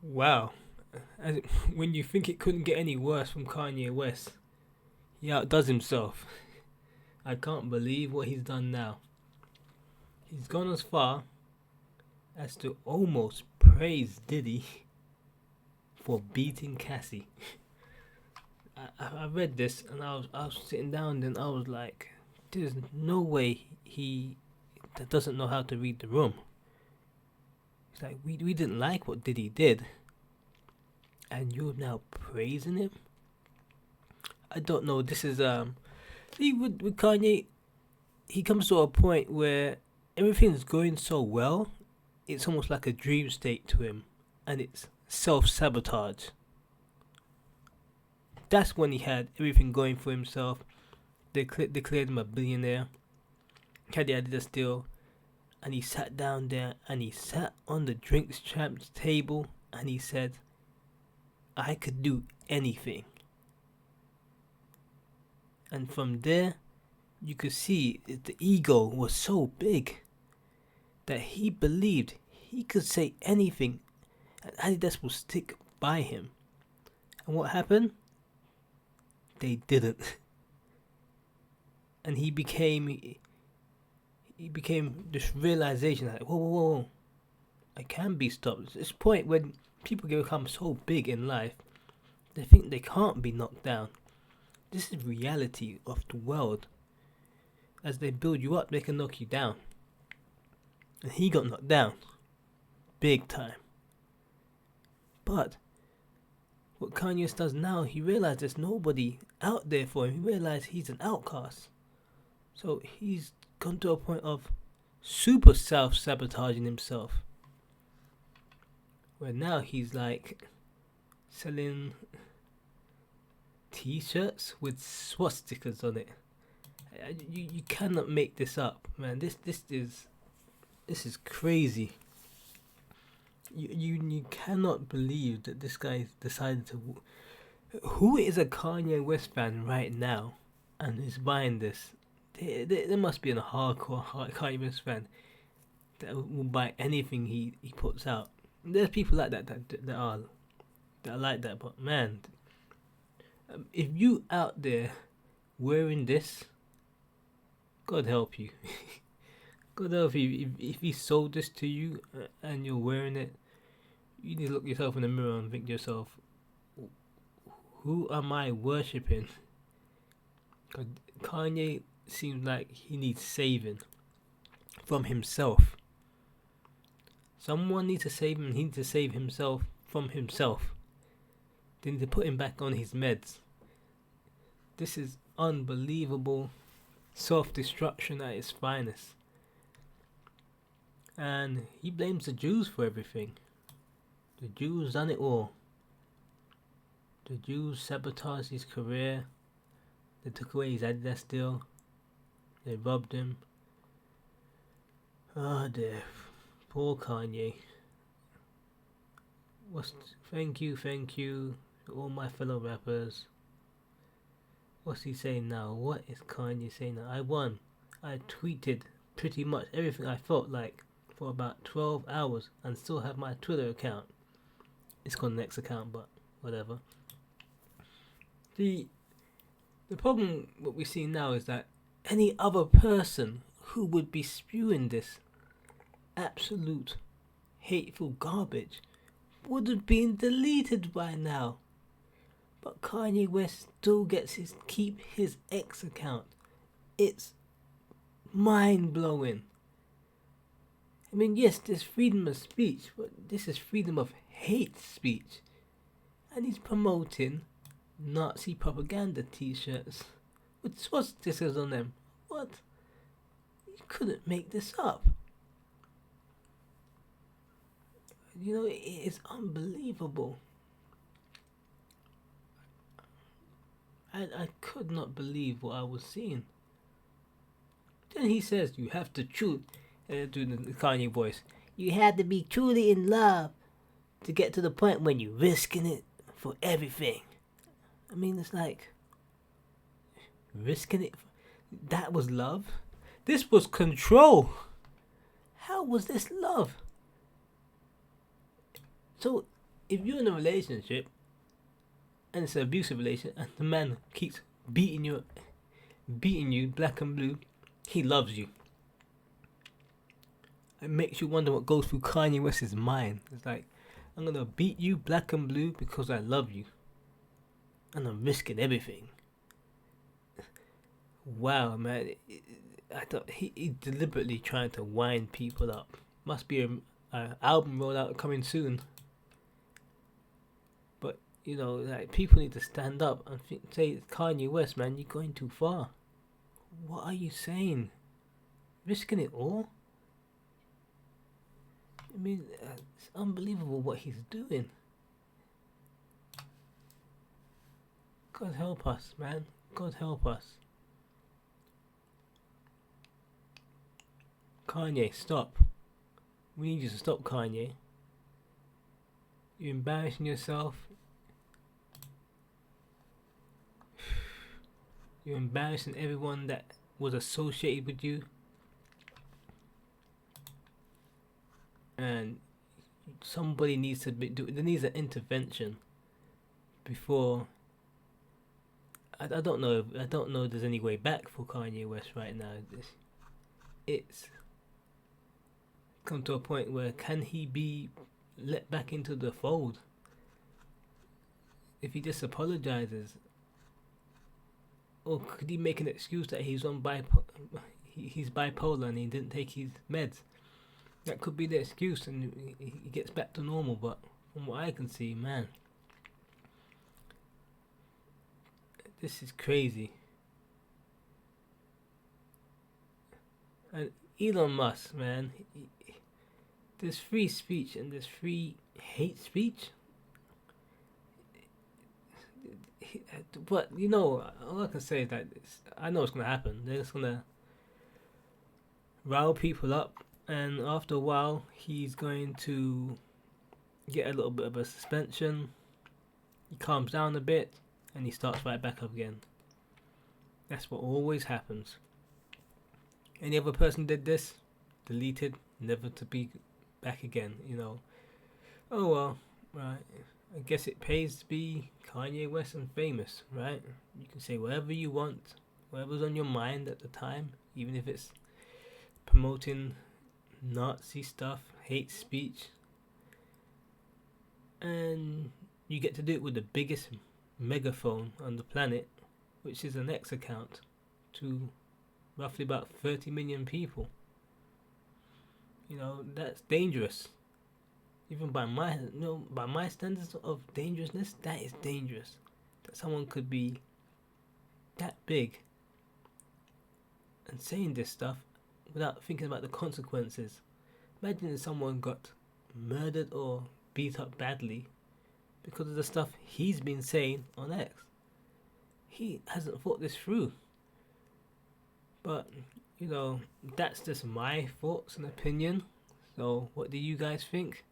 Wow. As when you think it couldn't get any worse from Kanye West, he outdoes himself. I can't believe what he's done now. He's gone as far as to almost praise Diddy for beating Cassie. I read this and I was sitting down and I was like, there's no way he that doesn't know how to read the room. It's like we didn't like what Diddy did, and you're now praising him. I don't know. This is see with Kanye, he comes to a point where everything's going so well, it's almost like a dream state to him, and it's self sabotage. That's when he had everything going for himself. They declared him a billionaire. Had the Adidas deal, and he sat down there and he sat on the drinks champs table and he said, "I could do anything." And from there, you could see the ego was so big that he believed he could say anything and Adidas will stick by him. And what happened? They didn't. And he became this realization like, whoa, I can be stopped. It's this point when people become so big in life, they think they can't be knocked down. This is reality of the world. As they build you up, they can knock you down. And he got knocked down. Big time. But what Kanye does now, he realized there's nobody out there for him. He realized he's an outcast. So he's gone to a point of super self-sabotaging himself. Where now he's like selling t-shirts with swastikas on it. You cannot make this up, man. This is crazy. You cannot believe that this guy decided to. Who is a Kanye West fan right now and is buying this? There must be a hardcore Kanye West fan that will buy anything he puts out. There's people like that are like that, but man, if you out there wearing this, God help you. God help you. If he sold this to you and you're wearing it, you need to look yourself in the mirror and think to yourself, who am I worshipping? 'Cause Kanye seems like he needs saving from himself. Someone needs to save him. He needs to save himself from himself. They need to put him back on his meds. This is unbelievable self-destruction at its finest. And he blames the Jews for everything. The Jews done it all. The Jews sabotaged his career. They took away his Adidas deal. They robbed him. Oh dear. Poor Kanye. Thank you to all my fellow rappers. What's he saying now? What is Kanye saying now? I won. I tweeted pretty much everything I felt like for about 12 hours and still have my Twitter account. It's called the next account, but whatever. The problem what we see now is that any other person who would be spewing this absolute hateful garbage would have been deleted by now. But Kanye West still gets keep his X account. It's mind blowing. I mean, yes, there's freedom of speech, but this is freedom of hate speech. And he's promoting Nazi propaganda t-shirts with swastikas on them. What? You couldn't make this up. You know, it is unbelievable. I could not believe what I was seeing. Then he says, you have to choose, doing the Kanye voice, you have to be truly in love to get to the point when you're risking it for everything. I mean, it's like, risking it, that was love? This was control. How was this love? So, if you're in a relationship and it's an abusive relationship and the man keeps beating you black and blue, he loves you. It makes you wonder what goes through Kanye West's mind. It's like, I'm gonna beat you black and blue because I love you, and I'm risking everything. Wow, man! I thought he deliberately trying to wind people up. Must be a album rollout coming soon. But you know, like people need to stand up and say, Kanye West, man, you're going too far. What are you saying? Risking it all? I mean, it's unbelievable what he's doing. God help us, man. God help us. Kanye, stop. We need you to stop, Kanye. You're embarrassing yourself. You're embarrassing everyone that was associated with you. And somebody needs to there needs an intervention before. I don't know if there's any way back for Kanye West right now. It's come to a point where can he be let back into the fold? If he just apologizes, or could he make an excuse that he's on he's bipolar and he didn't take his meds? That could be the excuse, and he gets back to normal. But from what I can see, man, this is crazy. And Elon Musk, man, there's free speech and there's free hate speech. But you know, all I can say is that I know it's gonna happen. They're just gonna rile people up, and after a while, he's going to get a little bit of a suspension. He calms down a bit, and he starts right back up again. That's what always happens. Any other person did this, deleted, never to be back again. You know. Oh well, right. I guess it pays to be Kanye West and famous, right? You can say whatever you want, whatever's on your mind at the time, even if it's promoting Nazi stuff, hate speech, and you get to do it with the biggest megaphone on the planet, which is an X account, to roughly about 30 million people. You know, that's dangerous. Even by my standards of dangerousness, that is dangerous. That someone could be that big and saying this stuff without thinking about the consequences. Imagine if someone got murdered or beat up badly because of the stuff he's been saying on X. He hasn't thought this through. But, you know, that's just my thoughts and opinion. So, what do you guys think?